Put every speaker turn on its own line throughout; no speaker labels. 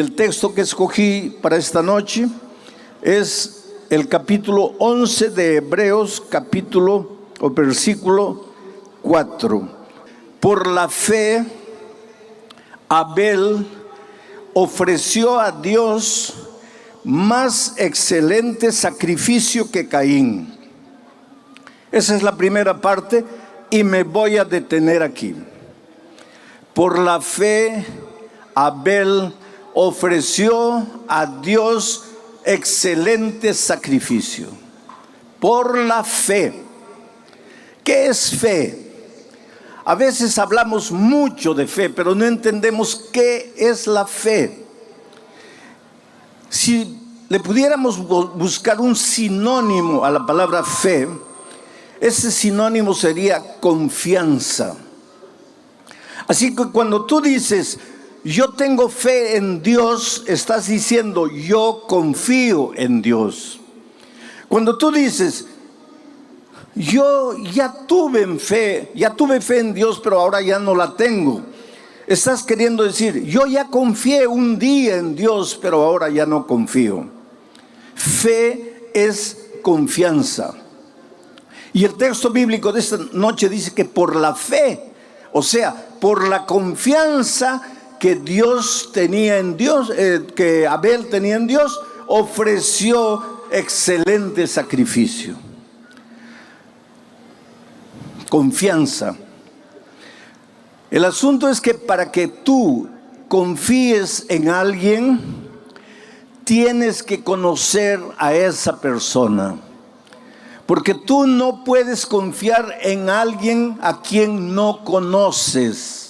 el texto que escogí para esta noche es el capítulo 11 de Hebreos, versículo 4. Por la fe, Abel ofreció a Dios más excelente sacrificio que Caín. Esa es la primera parte y me voy a detener aquí. Por la fe, Abel ofreció a Dios excelente sacrificio. Por la fe. ¿Qué es fe? A veces hablamos mucho de fe, pero no entendemos qué es la fe. Si le pudiéramos buscar un sinónimo a la palabra fe, ese sinónimo sería confianza. Así que cuando tú dices, yo tengo fe en Dios, estás diciendo, yo confío en Dios. Cuando tú dices, yo ya tuve fe en Dios, pero ahora ya no la tengo, estás queriendo decir, yo ya confié un día en Dios, pero ahora ya no confío. Fe es confianza. Y el texto bíblico de esta noche dice que por la fe, o sea, por la confianza que Dios tenía en Dios, que Abel tenía en Dios, ofreció excelente sacrificio. Confianza. El asunto es que para que tú confíes en alguien, tienes que conocer a esa persona. Porque tú no puedes confiar en alguien a quien no conoces.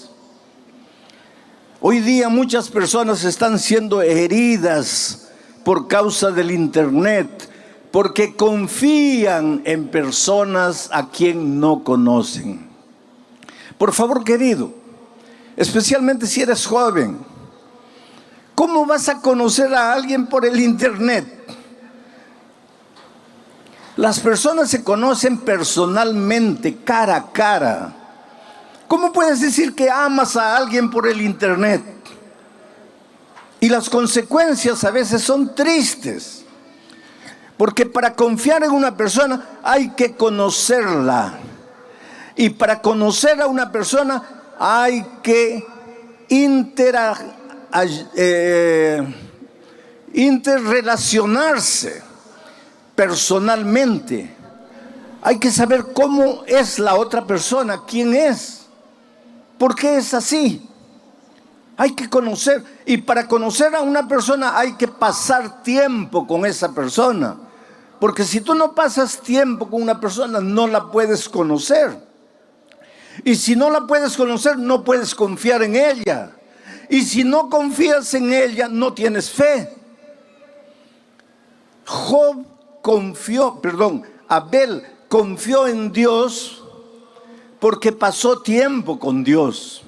Hoy día muchas personas están siendo heridas por causa del internet, porque confían en personas a quien no conocen. Por favor, querido, especialmente si eres joven, ¿cómo vas a conocer a alguien por el internet? Las personas se conocen personalmente, cara a cara. ¿Cómo puedes decir que amas a alguien por el internet? Y las consecuencias a veces son tristes. Porque para confiar en una persona hay que conocerla. Y para conocer a una persona hay que interrelacionarse personalmente. Hay que saber cómo es la otra persona, quién es, por qué es así. Hay que conocer, y para conocer a una persona hay que pasar tiempo con esa persona, porque si tú no pasas tiempo con una persona no la puedes conocer, y si no la puedes conocer no puedes confiar en ella, y si no confías en ella no tienes fe. Abel confió en Dios porque pasó tiempo con Dios,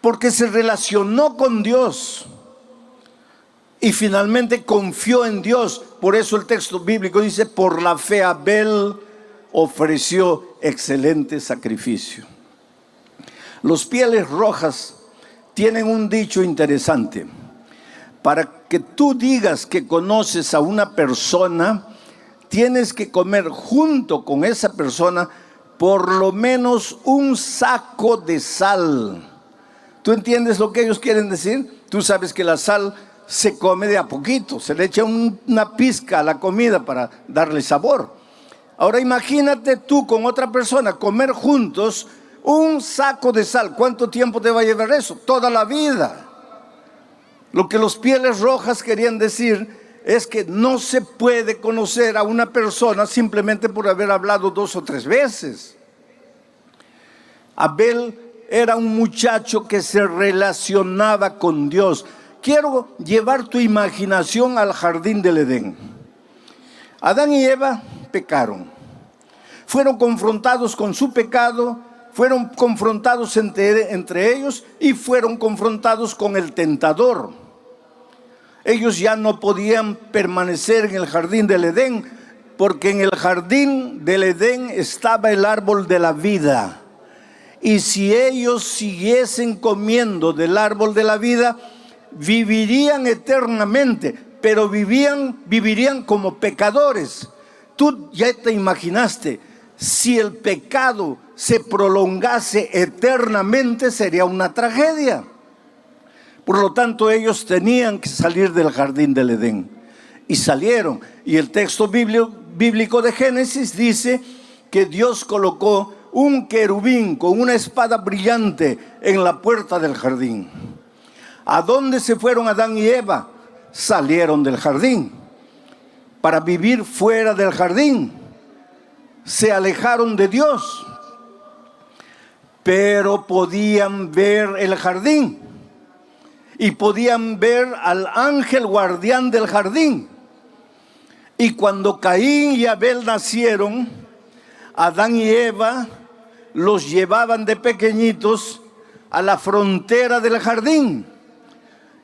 porque se relacionó con Dios y finalmente confió en Dios. Por eso el texto bíblico dice, por la fe Abel ofreció excelente sacrificio. Los Pieles Rojas tienen un dicho interesante. Para que tú digas que conoces a una persona, tienes que comer junto con esa persona por lo menos un saco de sal. ¿Tú entiendes lo que ellos quieren decir? Tú sabes que la sal se come de a poquito, se le echa una pizca a la comida para darle sabor. Ahora imagínate tú con otra persona comer juntos un saco de sal. ¿Cuánto tiempo te va a llevar eso? Toda la vida. Lo que los Pieles Rojas querían decir es que no se puede conocer a una persona simplemente por haber hablado 2 o 3 veces. Abel era un muchacho que se relacionaba con Dios. Quiero llevar tu imaginación al jardín del Edén. Adán y Eva pecaron. Fueron confrontados con su pecado, fueron confrontados entre ellos y fueron confrontados con el tentador. Ellos ya no podían permanecer en el jardín del Edén, porque en el jardín del Edén estaba el árbol de la vida. Y si ellos siguiesen comiendo del árbol de la vida, vivirían eternamente, pero vivirían como pecadores. Tú ya te imaginaste, si el pecado se prolongase eternamente, sería una tragedia. Por lo tanto, ellos tenían que salir del jardín del Edén. Y salieron. Y el texto bíblico de Génesis dice que Dios colocó un querubín con una espada brillante en la puerta del jardín. ¿A dónde se fueron Adán y Eva? Salieron del jardín para vivir fuera del jardín. Se alejaron de Dios, pero podían ver el jardín y podían ver al ángel guardián del jardín. Y cuando Caín y Abel nacieron, Adán y Eva los llevaban de pequeñitos a la frontera del jardín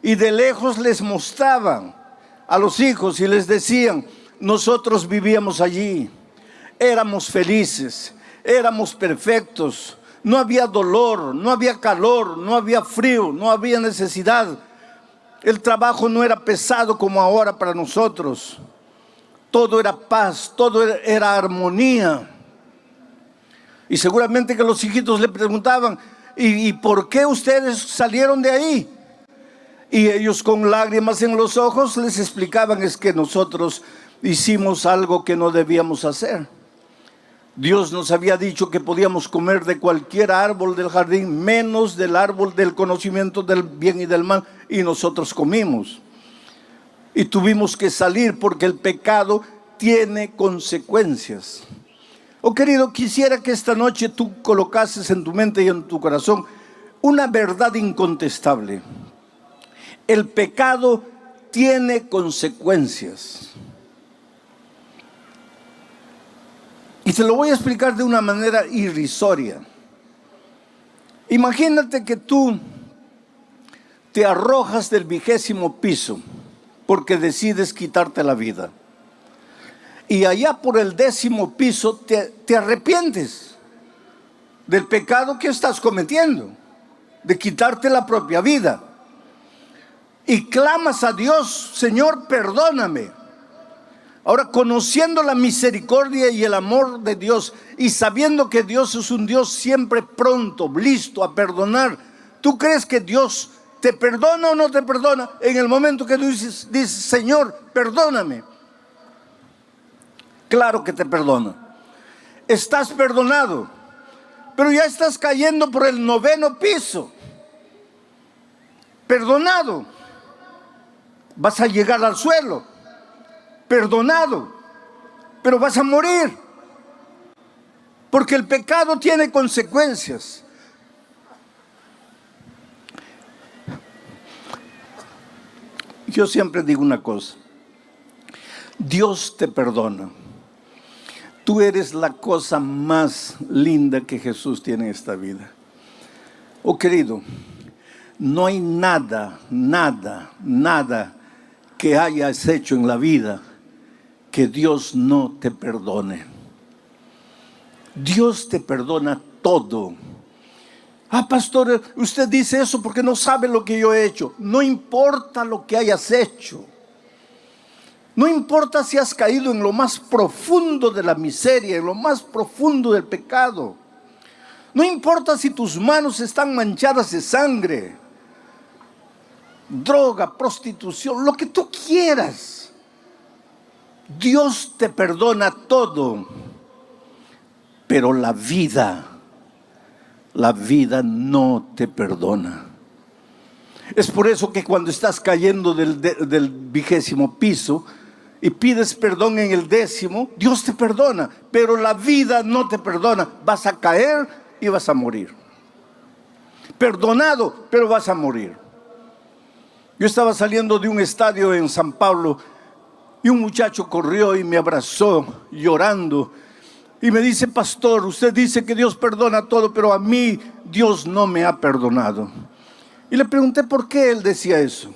y de lejos les mostraban a los hijos y les decían: nosotros vivíamos allí, éramos felices, éramos perfectos, no había dolor, no había calor, no había frío, no había necesidad, el trabajo no era pesado como ahora para nosotros, todo era paz, todo era armonía. Y seguramente que los hijitos le preguntaban: ¿y por qué ustedes salieron de ahí? Y ellos con lágrimas en los ojos les explicaban: es que nosotros hicimos algo que no debíamos hacer. Dios nos había dicho que podíamos comer de cualquier árbol del jardín, menos del árbol del conocimiento del bien y del mal, y nosotros comimos. Y tuvimos que salir porque el pecado tiene consecuencias. Oh querido, quisiera que esta noche tú colocases en tu mente y en tu corazón una verdad incontestable. El pecado tiene consecuencias. Y te lo voy a explicar de una manera irrisoria. Imagínate que tú te arrojas del 20º piso porque decides quitarte la vida. Y allá por el 10º piso te arrepientes del pecado que estás cometiendo, de quitarte la propia vida. Y clamas a Dios: Señor, perdóname. Ahora, conociendo la misericordia y el amor de Dios y sabiendo que Dios es un Dios siempre pronto, listo a perdonar, ¿tú crees que Dios te perdona o no te perdona en el momento que tú dices Señor, perdóname? Claro que te perdona. Estás perdonado, pero ya estás cayendo por el 9º piso. Perdonado. Vas a llegar al suelo. Perdonado, pero vas a morir, porque el pecado tiene consecuencias. Yo siempre digo una cosa: Dios te perdona. Tú eres la cosa más linda que Jesús tiene en esta vida. Oh querido, no hay nada que hayas hecho en la vida que Dios no te perdone. Dios te perdona todo. Ah, pastor, usted dice eso porque no sabe lo que yo he hecho. No importa lo que hayas hecho. No importa si has caído en lo más profundo de la miseria, en lo más profundo del pecado. No importa si tus manos están manchadas de sangre, droga, prostitución, lo que tú quieras. Dios te perdona todo, pero la vida no te perdona. Es por eso que cuando estás cayendo del 20º piso y pides perdón en el 10º, Dios te perdona, pero la vida no te perdona. Vas a caer y vas a morir. Perdonado, pero vas a morir. Yo estaba saliendo de un estadio en San Pablo y un muchacho corrió y me abrazó llorando y me dice: pastor, usted dice que Dios perdona todo, pero a mí Dios no me ha perdonado. Y le pregunté por qué él decía eso.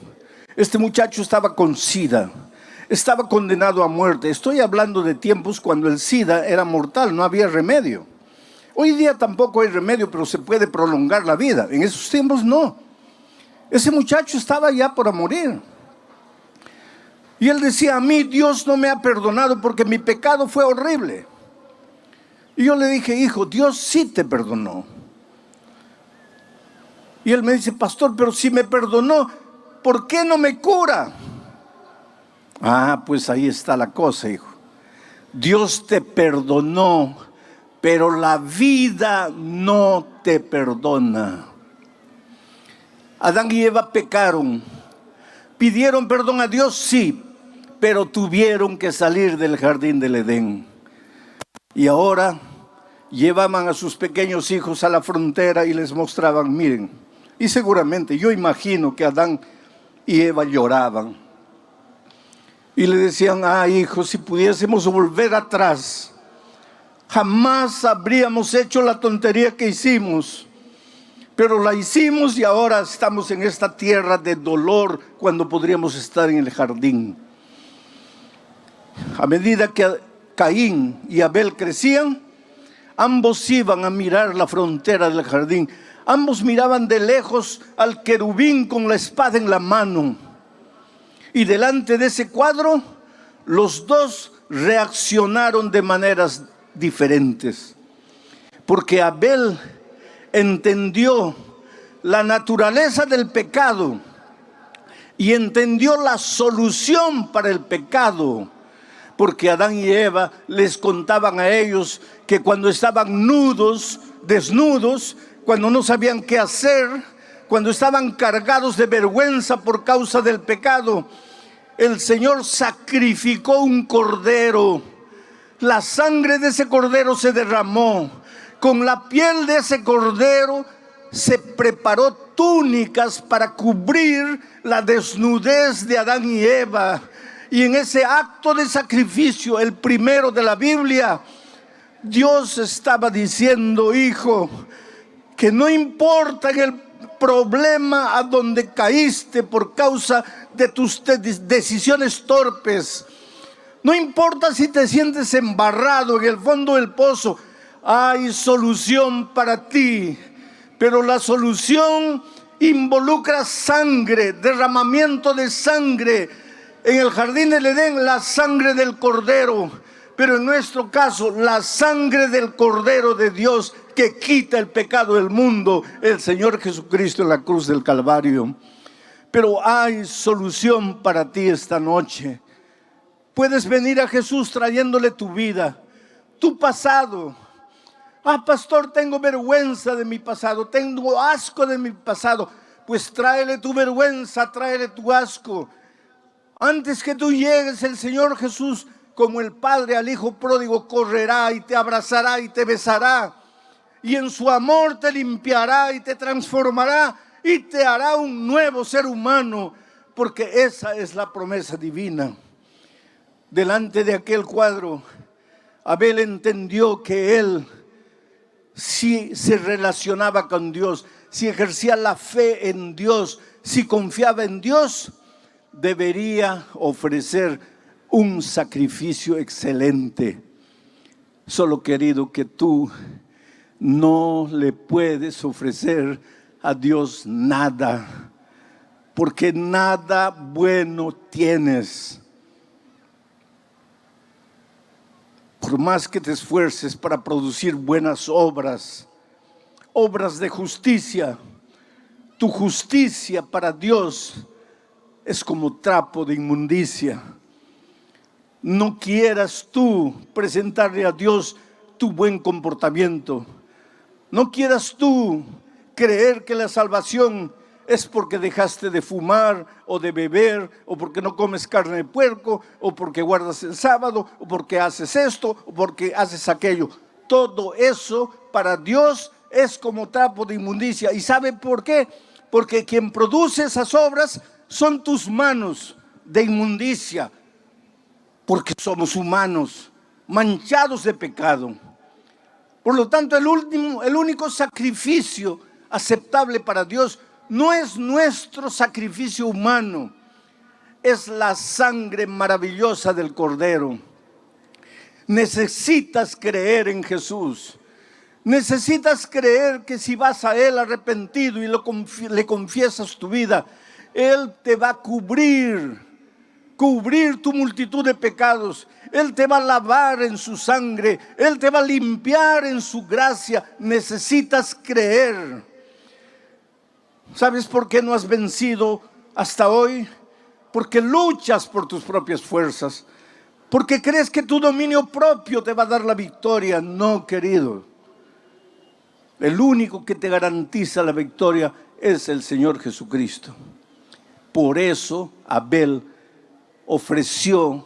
Este muchacho estaba con SIDA, estaba condenado a muerte. Estoy hablando de tiempos cuando el SIDA era mortal, no había remedio. Hoy día tampoco hay remedio, pero se puede prolongar la vida. En esos tiempos no. Ese muchacho estaba ya por morir. Y él decía, a mí Dios no me ha perdonado porque mi pecado fue horrible. Y yo le dije, hijo, Dios sí te perdonó. Y él me dice, pastor, pero si me perdonó, ¿por qué no me cura? Ah, pues ahí está la cosa, hijo. Dios te perdonó, pero la vida no te perdona. Adán y Eva pecaron. ¿Pidieron perdón a Dios? Sí, pero tuvieron que salir del jardín del Edén. Y ahora llevaban a sus pequeños hijos a la frontera y les mostraban, miren. Y seguramente, yo imagino que Adán y Eva lloraban. Y le decían, hijo, si pudiésemos volver atrás, jamás habríamos hecho la tontería que hicimos. Pero la hicimos y ahora estamos en esta tierra de dolor cuando podríamos estar en el jardín. A medida que Caín y Abel crecían, ambos iban a mirar la frontera del jardín. Ambos miraban de lejos al querubín con la espada en la mano. Y delante de ese cuadro, los dos reaccionaron de maneras diferentes. Porque Abel entendió la naturaleza del pecado y entendió la solución para el pecado. Porque Adán y Eva les contaban a ellos que cuando estaban desnudos, cuando no sabían qué hacer, cuando estaban cargados de vergüenza por causa del pecado, el Señor sacrificó un cordero. La sangre de ese cordero se derramó. Con la piel de ese cordero se preparó túnicas para cubrir la desnudez de Adán y Eva. Y en ese acto de sacrificio, el primero de la Biblia, Dios estaba diciendo, hijo, que no importa en el problema a donde caíste por causa de tus decisiones torpes, no importa si te sientes embarrado en el fondo del pozo, hay solución para ti. Pero la solución involucra sangre, derramamiento de sangre. En el jardín del Edén, la sangre del Cordero. Pero en nuestro caso, la sangre del Cordero de Dios que quita el pecado del mundo, el Señor Jesucristo en la cruz del Calvario. Pero hay solución para ti esta noche. Puedes venir a Jesús trayéndole tu vida, tu pasado. Pastor, tengo vergüenza de mi pasado, tengo asco de mi pasado. Pues tráele tu vergüenza, tráele tu asco. Antes que tú llegues, el Señor Jesús, como el Padre al Hijo pródigo, correrá y te abrazará y te besará. Y en su amor te limpiará y te transformará y te hará un nuevo ser humano. Porque esa es la promesa divina. Delante de aquel cuadro, Abel entendió que él, si se relacionaba con Dios, si ejercía la fe en Dios, si confiaba en Dios, debería ofrecer un sacrificio excelente. Solo, querido, que tú no le puedes ofrecer a Dios nada, porque nada bueno tienes. Por más que te esfuerces para producir buenas obras, obras de justicia, tu justicia para Dios es como trapo de inmundicia. No quieras tú presentarle a Dios tu buen comportamiento. No quieras tú creer que la salvación es porque dejaste de fumar o de beber, o porque no comes carne de puerco, o porque guardas el sábado, o porque haces esto, o porque haces aquello. Todo eso para Dios es como trapo de inmundicia. ¿Y sabe por qué? Porque quien produce esas obras son tus manos de inmundicia, porque somos humanos, manchados de pecado. Por lo tanto, el único sacrificio aceptable para Dios no es nuestro sacrificio humano, es la sangre maravillosa del Cordero. Necesitas creer en Jesús. Necesitas creer que si vas a Él arrepentido y le confiesas tu vida, Él te va a cubrir tu multitud de pecados. Él te va a lavar en su sangre, Él te va a limpiar en su gracia. Necesitas creer. ¿Sabes por qué no has vencido hasta hoy? Porque luchas por tus propias fuerzas, porque crees que tu dominio propio te va a dar la victoria. No, querido. El único que te garantiza la victoria es el Señor Jesucristo. Por eso Abel ofreció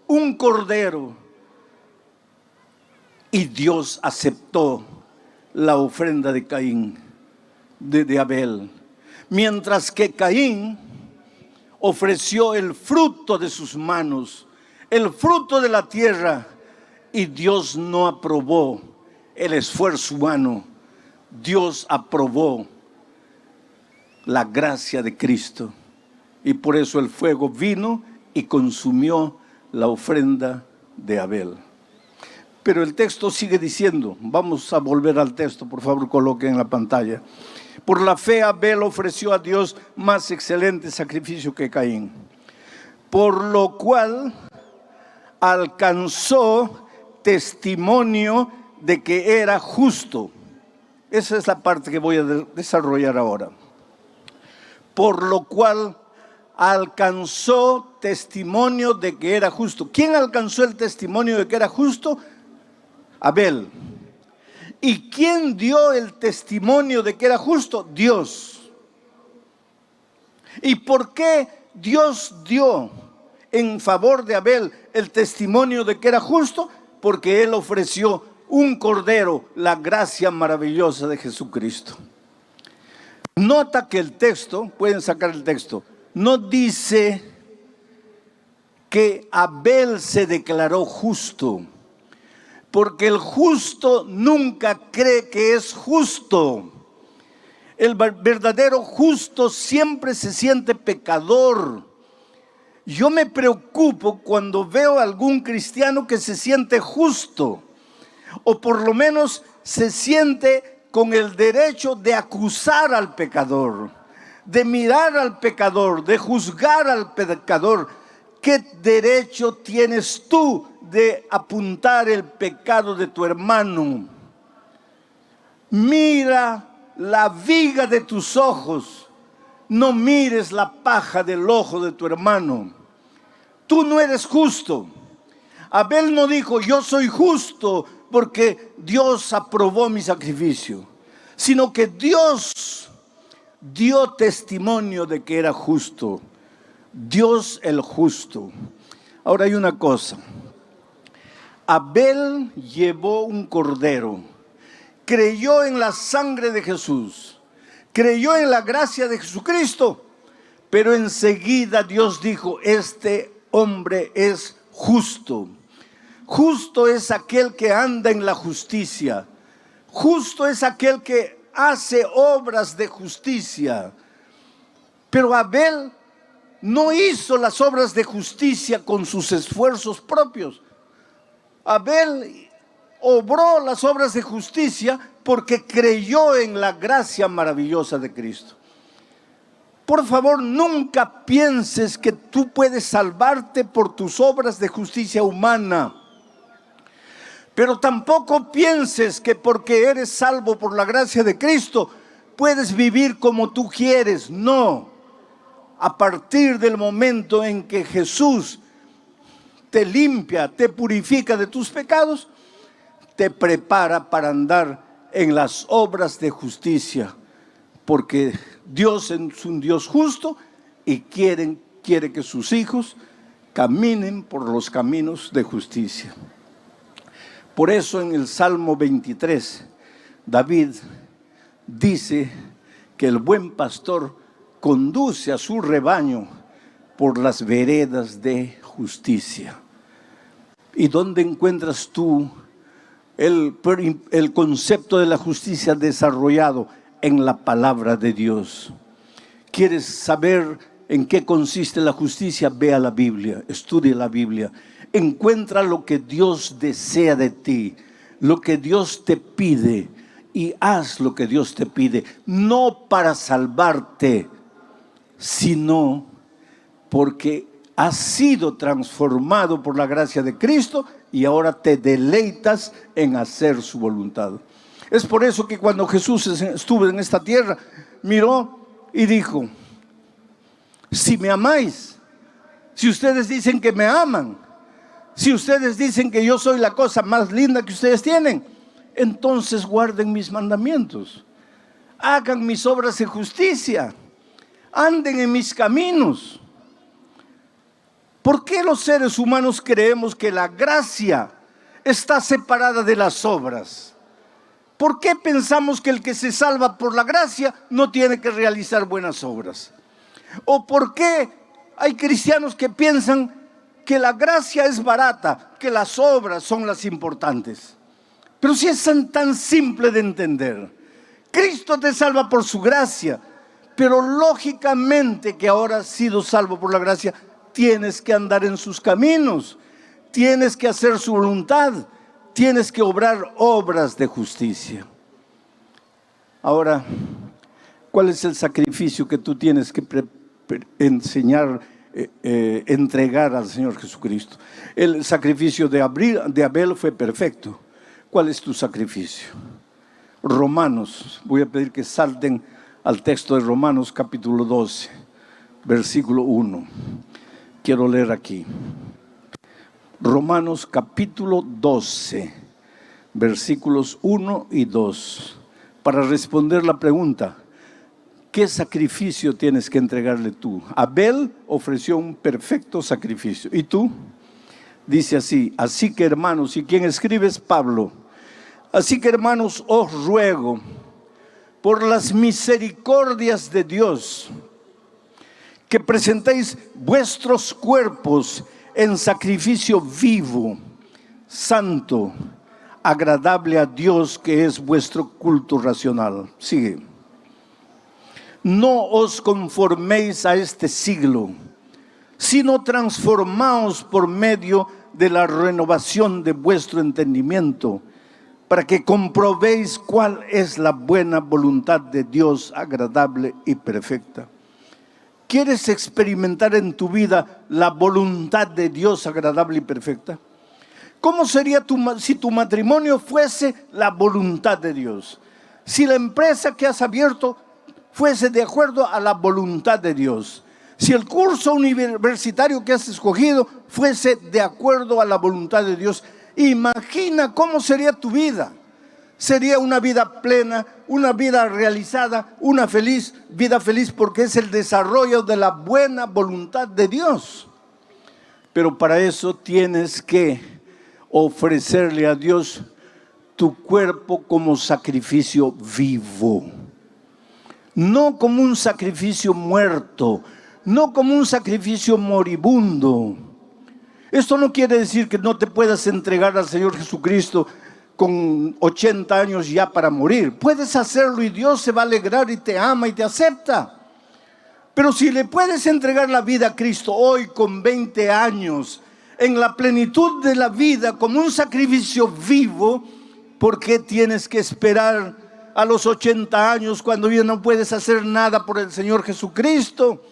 un cordero y Dios aceptó la ofrenda de Caín, de Abel. Mientras que Caín ofreció el fruto de sus manos, el fruto de la tierra, y Dios no aprobó el esfuerzo humano. Dios aprobó la gracia de Cristo, y por eso el fuego vino y consumió la ofrenda de Abel. Pero el texto sigue diciendo, vamos a volver al texto, por favor coloquen en la pantalla. Por la fe Abel ofreció a Dios más excelente sacrificio que Caín, por lo cual alcanzó testimonio de que era justo. Esa es la parte que voy a desarrollar ahora. Por lo cual alcanzó testimonio de que era justo. ¿Quién alcanzó el testimonio de que era justo? Abel. ¿Y quién dio el testimonio de que era justo? Dios. ¿Y por qué Dios dio en favor de Abel el testimonio de que era justo? Porque él ofreció un cordero, la gracia maravillosa de Jesucristo. Nota que el texto, pueden sacar el texto, no dice que Abel se declaró justo, porque el justo nunca cree que es justo. El verdadero justo siempre se siente pecador. Yo me preocupo cuando veo a algún cristiano que se siente justo, o por lo menos se siente con el derecho de acusar al pecador, de mirar al pecador, de juzgar al pecador. ¿Qué derecho tienes tú de apuntar el pecado de tu hermano? Mira la viga de tus ojos, no mires la paja del ojo de tu hermano. Tú no eres justo. Abel no dijo, yo soy justo porque Dios aprobó mi sacrificio, sino que Dios dio testimonio de que era justo. Dios el justo. Ahora hay una cosa. Abel llevó un cordero, creyó en la sangre de Jesús, creyó en la gracia de Jesucristo, pero enseguida Dios dijo, este hombre es justo. Justo es aquel que anda en la justicia. Justo es aquel que hace obras de justicia. Pero Abel no hizo las obras de justicia con sus esfuerzos propios. Abel obró las obras de justicia porque creyó en la gracia maravillosa de Cristo. Por favor, nunca pienses que tú puedes salvarte por tus obras de justicia humana. Pero tampoco pienses que porque eres salvo por la gracia de Cristo, puedes vivir como tú quieres. No. A partir del momento en que Jesús te limpia, te purifica de tus pecados, te prepara para andar en las obras de justicia. Porque Dios es un Dios justo y quiere que sus hijos caminen por los caminos de justicia. Por eso en el Salmo 23, David dice que el buen pastor conduce a su rebaño por las veredas de justicia. ¿Y dónde encuentras tú el concepto de la justicia desarrollado? En la palabra de Dios. ¿Quieres saber en qué consiste la justicia? Ve a la Biblia, estudia la Biblia. Encuentra lo que Dios desea de ti, lo que Dios te pide, y haz lo que Dios te pide, no para salvarte, sino porque has sido transformado por la gracia de Cristo y ahora te deleitas en hacer su voluntad. Es por eso que cuando Jesús estuvo en esta tierra, miró y dijo: si me amáis, si ustedes dicen que me aman, si ustedes dicen que yo soy la cosa más linda que ustedes tienen, entonces guarden mis mandamientos, hagan mis obras de justicia, anden en mis caminos. ¿Por qué los seres humanos creemos que la gracia está separada de las obras? ¿Por qué pensamos que el que se salva por la gracia no tiene que realizar buenas obras? ¿O por qué hay cristianos que piensan que la gracia es barata, que las obras son las importantes? Pero si es tan simple de entender. Cristo te salva por su gracia, pero lógicamente que ahora has sido salvo por la gracia, tienes que andar en sus caminos, tienes que hacer su voluntad, tienes que obrar obras de justicia. Ahora, ¿cuál es el sacrificio que tú tienes que entregar al Señor Jesucristo? El sacrificio de Abel fue perfecto. ¿Cuál es tu sacrificio? Romanos, voy a pedir que salten al texto de Romanos capítulo 12, versículo 1. Quiero leer aquí. Romanos capítulo 12, versículos 1 y 2. Para responder la pregunta: ¿qué sacrificio tienes que entregarle tú? Abel ofreció un perfecto sacrificio. ¿Y tú? Dice así: así que hermanos, ¿y quién escribe? Es Pablo. Así que hermanos, os ruego por las misericordias de Dios que presentéis vuestros cuerpos en sacrificio vivo, santo, agradable a Dios, que es vuestro culto racional. Sigue. No os conforméis a este siglo, sino transformaos por medio de la renovación de vuestro entendimiento, para que comprobéis cuál es la buena voluntad de Dios, agradable y perfecta. ¿Quieres experimentar en tu vida la voluntad de Dios agradable y perfecta? ¿Cómo sería si tu matrimonio fuese la voluntad de Dios? Si la empresa que has abierto fuese de acuerdo a la voluntad de Dios. Si el curso universitario que has escogido fuese de acuerdo a la voluntad de Dios. Imagina cómo sería tu vida. Sería una vida plena, una vida realizada, una vida feliz, porque es el desarrollo de la buena voluntad de Dios. Pero para eso tienes que ofrecerle a Dios tu cuerpo como sacrificio vivo, no como un sacrificio muerto, no como un sacrificio moribundo. Esto no quiere decir que no te puedas entregar al Señor Jesucristo con 80 años ya para morir. Puedes hacerlo y Dios se va a alegrar y te ama y te acepta. Pero si le puedes entregar la vida a Cristo hoy con 20 años, en la plenitud de la vida, como un sacrificio vivo, ¿por qué tienes que esperar a los 80 años cuando ya no puedes hacer nada por el Señor Jesucristo?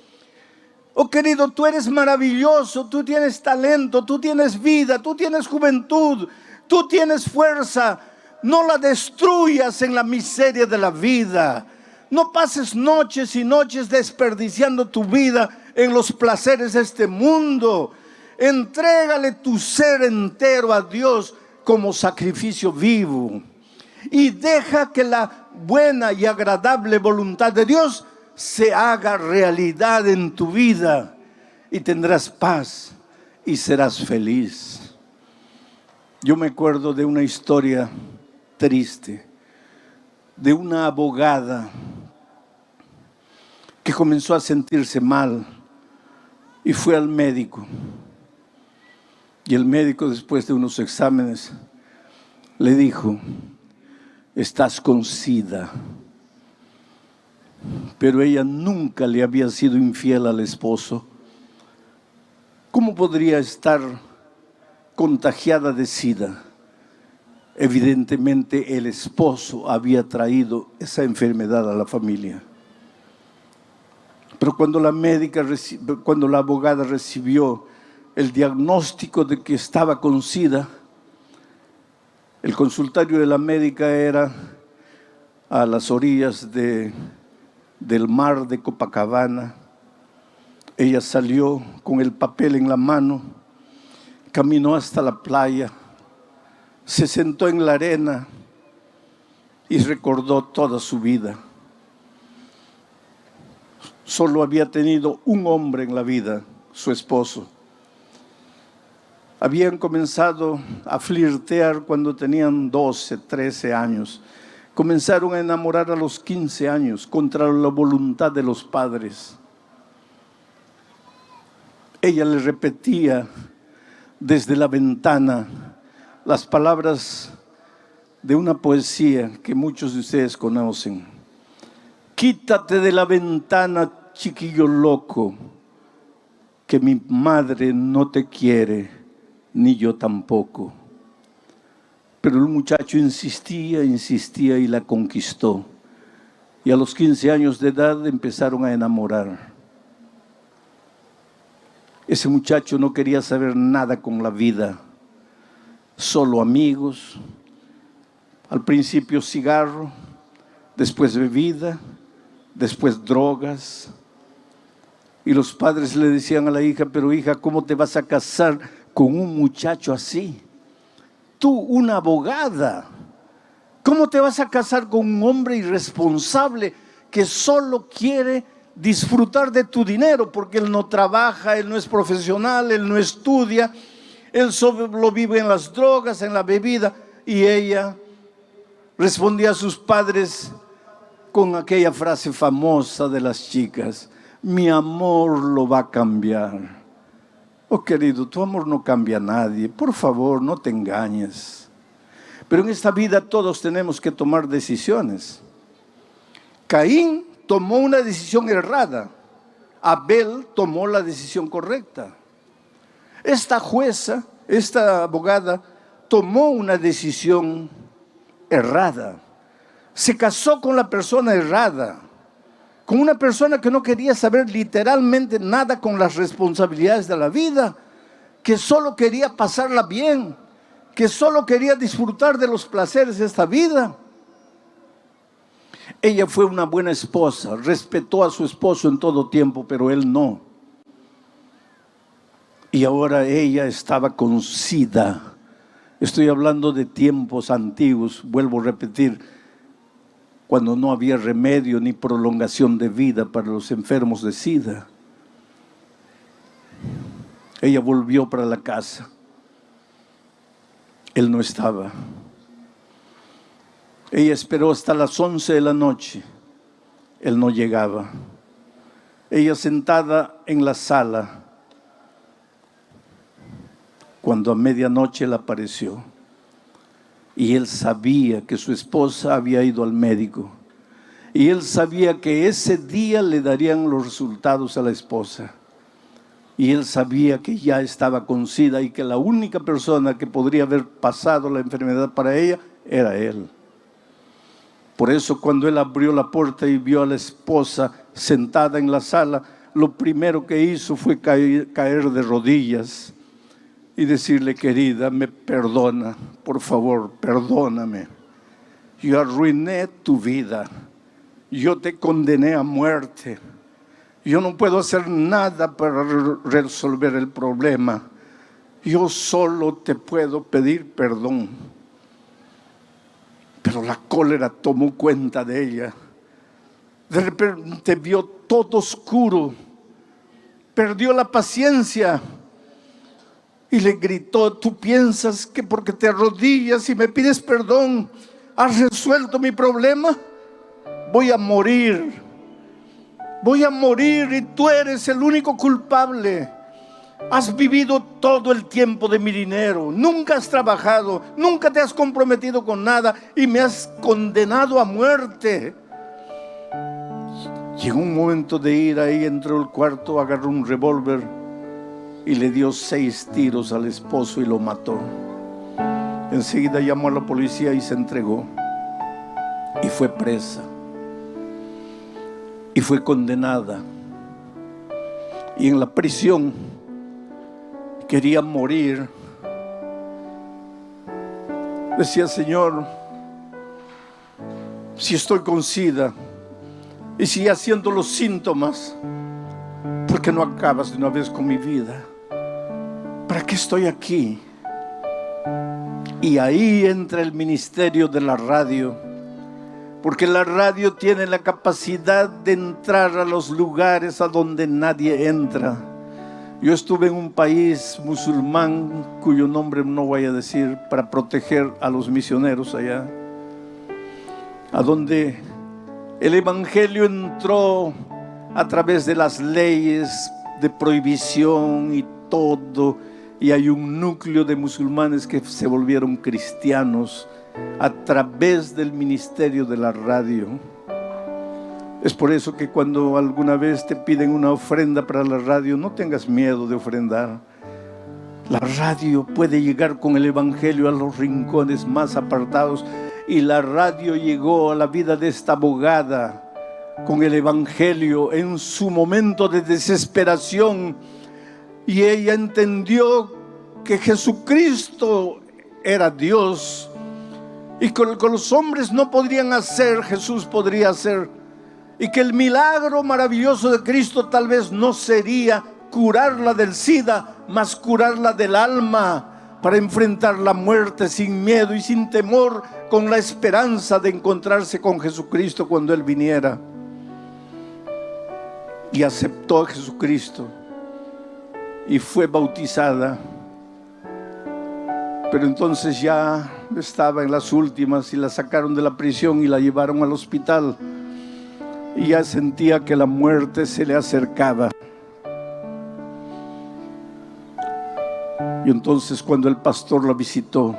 Oh querido, tú eres maravilloso, tú tienes talento, tú tienes vida, tú tienes juventud, tú tienes fuerza. No la destruyas en la miseria de la vida. No pases noches y noches desperdiciando tu vida en los placeres de este mundo. Entrégale tu ser entero a Dios como sacrificio vivo. Y deja que la buena y agradable voluntad de Dios se haga realidad en tu vida. Y tendrás paz y serás feliz. Yo me acuerdo de una historia triste de una abogada que comenzó a sentirse mal y fue al médico. Y el médico, después de unos exámenes, le dijo: estás con SIDA. Pero ella nunca le había sido infiel al esposo. ¿Cómo podría estar contagiada de SIDA? Evidentemente el esposo había traído esa enfermedad a la familia. Pero cuando la abogada recibió el diagnóstico de que estaba con SIDA, el consultorio de la médica era a las orillas del mar de Copacabana. Ella salió con el papel en la mano, caminó hasta la playa, se sentó en la arena y recordó toda su vida. Solo había tenido un hombre en la vida, su esposo. Habían comenzado a flirtear cuando tenían 12, 13 años. Comenzaron a enamorar a los 15 años contra la voluntad de los padres. Ella le repetía desde la ventana las palabras de una poesía que muchos de ustedes conocen. Quítate de la ventana, chiquillo loco, que mi madre no te quiere, ni yo tampoco. Pero el muchacho insistía y la conquistó. Y a los 15 años de edad empezaron a enamorar. Ese muchacho no quería saber nada con la vida, solo amigos, al principio cigarro, después bebida, después drogas. Y los padres le decían a la hija, pero hija, ¿cómo te vas a casar con un muchacho así? Tú, una abogada, ¿cómo te vas a casar con un hombre irresponsable que solo quiere disfrutar de tu dinero? Porque él no trabaja, él no es profesional, él no estudia, él solo vive en las drogas, en la bebida. Y ella respondía a sus padres con aquella frase famosa de las chicas: mi amor lo va a cambiar. Oh querido, tu amor no cambia a nadie, por favor no te engañes. Pero en esta vida todos tenemos que tomar decisiones. Caín tomó una decisión errada, Abel tomó la decisión correcta. Esta jueza, esta abogada, tomó una decisión errada. Se casó con la persona errada, con una persona que no quería saber literalmente nada con las responsabilidades de la vida, que solo quería pasarla bien, que solo quería disfrutar de los placeres de esta vida. Ella fue una buena esposa, respetó a su esposo en todo tiempo, pero él no. Y ahora ella estaba con SIDA. Estoy hablando de tiempos antiguos, vuelvo a repetir, cuando no había remedio ni prolongación de vida para los enfermos de SIDA. Ella volvió para la casa. Él no estaba. Ella esperó hasta las 11 de la noche. Él no llegaba. Ella sentada en la sala, cuando a medianoche él apareció. Y él sabía que su esposa había ido al médico. Y él sabía que ese día le darían los resultados a la esposa. Y él sabía que ya estaba con SIDA y que la única persona que podría haber pasado la enfermedad para ella era él. Por eso cuando él abrió la puerta y vio a la esposa sentada en la sala, lo primero que hizo fue caer de rodillas y decirle: querida, me perdona, por favor, perdóname. Yo arruiné tu vida, yo te condené a muerte, yo no puedo hacer nada para resolver el problema, yo solo te puedo pedir perdón. Pero la cólera tomó cuenta de ella. De repente vio todo oscuro, perdió la paciencia y le gritó: ¿tú piensas que porque te arrodillas y me pides perdón has resuelto mi problema? Voy a morir y tú eres el único culpable. Has vivido todo el tiempo de mi dinero, nunca has trabajado, nunca te has comprometido con nada y me has condenado a muerte. Llegó un momento de ira, ahí entró al cuarto, agarró un revólver y le dio 6 tiros al esposo y lo mató. Enseguida llamó a la policía y se entregó. Y fue presa. Y fue condenada. Y en la prisión quería morir. Decía: Señor, si estoy con SIDA y si ya siento los síntomas, ¿por qué no acabas de una vez con mi vida? ¿Para qué estoy aquí? Y ahí entra el ministerio de la radio, porque la radio tiene la capacidad de entrar a los lugares a donde nadie entra. Yo estuve en un país musulmán, cuyo nombre no voy a decir, para proteger a los misioneros allá, a donde el evangelio entró a través de las leyes de prohibición y todo, y hay un núcleo de musulmanes que se volvieron cristianos a través del ministerio de la radio. Es por eso que cuando alguna vez te piden una ofrenda para la radio, no tengas miedo de ofrendar. La radio puede llegar con el evangelio a los rincones más apartados, y la radio llegó a la vida de esta abogada con el evangelio en su momento de desesperación, y ella entendió que Jesucristo era Dios, y con los hombres no podrían hacer, Jesús podría hacer, y que el milagro maravilloso de Cristo tal vez no sería curarla del SIDA, mas curarla del alma, para enfrentar la muerte sin miedo y sin temor, con la esperanza de encontrarse con Jesucristo cuando Él viniera. Y aceptó a Jesucristo y fue bautizada. Pero entonces ya estaba en las últimas y la sacaron de la prisión y la llevaron al hospital, y ya sentía que la muerte se le acercaba. Y entonces, cuando el pastor la visitó,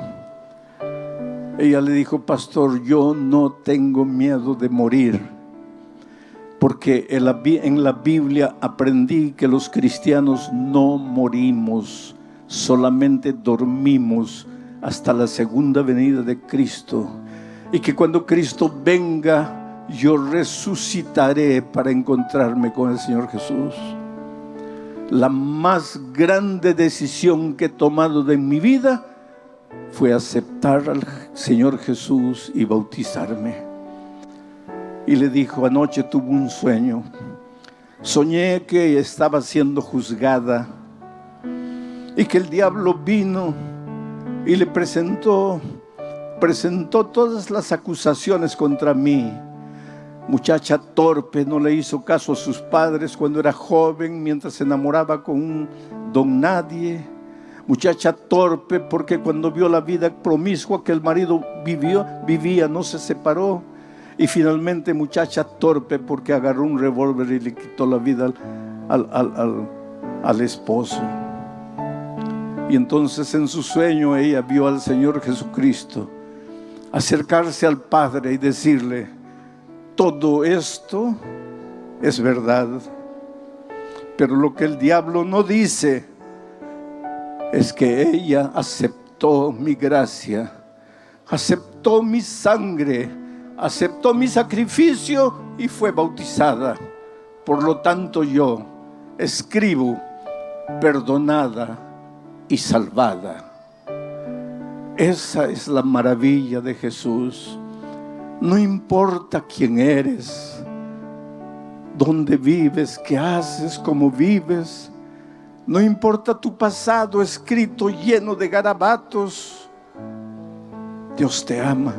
ella le dijo: pastor, yo no tengo miedo de morir, porque en la Biblia aprendí que los cristianos no morimos, solamente dormimos hasta la segunda venida de Cristo, y que cuando Cristo venga, yo resucitaré para encontrarme con el Señor Jesús. La más grande decisión que he tomado de mi vida fue aceptar al Señor Jesús y bautizarme. Y le dijo: anoche tuve un sueño. Soñé que estaba siendo juzgada y que el diablo vino y le presentó todas las acusaciones contra mí. Muchacha torpe, no le hizo caso a sus padres cuando era joven, mientras se enamoraba con un don nadie. Muchacha torpe porque cuando vio la vida promiscua que el marido vivía, no se separó. Y finalmente muchacha torpe porque agarró un revólver y le quitó la vida al esposo. Y entonces en su sueño ella vio al Señor Jesucristo acercarse al Padre y decirle: todo esto es verdad, pero lo que el diablo no dice es que ella aceptó mi gracia, aceptó mi sangre, aceptó mi sacrificio y fue bautizada. Por lo tanto, yo escribo: perdonada y salvada. Esa es la maravilla de Jesús. No importa quién eres, dónde vives, qué haces, cómo vives. No importa tu pasado escrito lleno de garabatos. Dios te ama.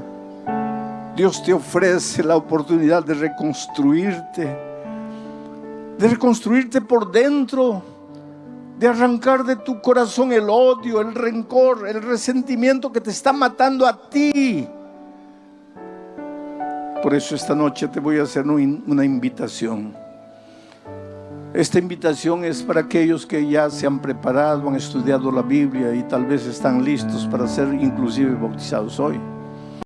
Dios te ofrece la oportunidad de reconstruirte por dentro, de arrancar de tu corazón el odio, el rencor, el resentimiento que te está matando a ti. Por eso esta noche te voy a hacer una invitación. Esta invitación es para aquellos que ya se han preparado, han estudiado la Biblia y tal vez están listos para ser inclusive bautizados hoy.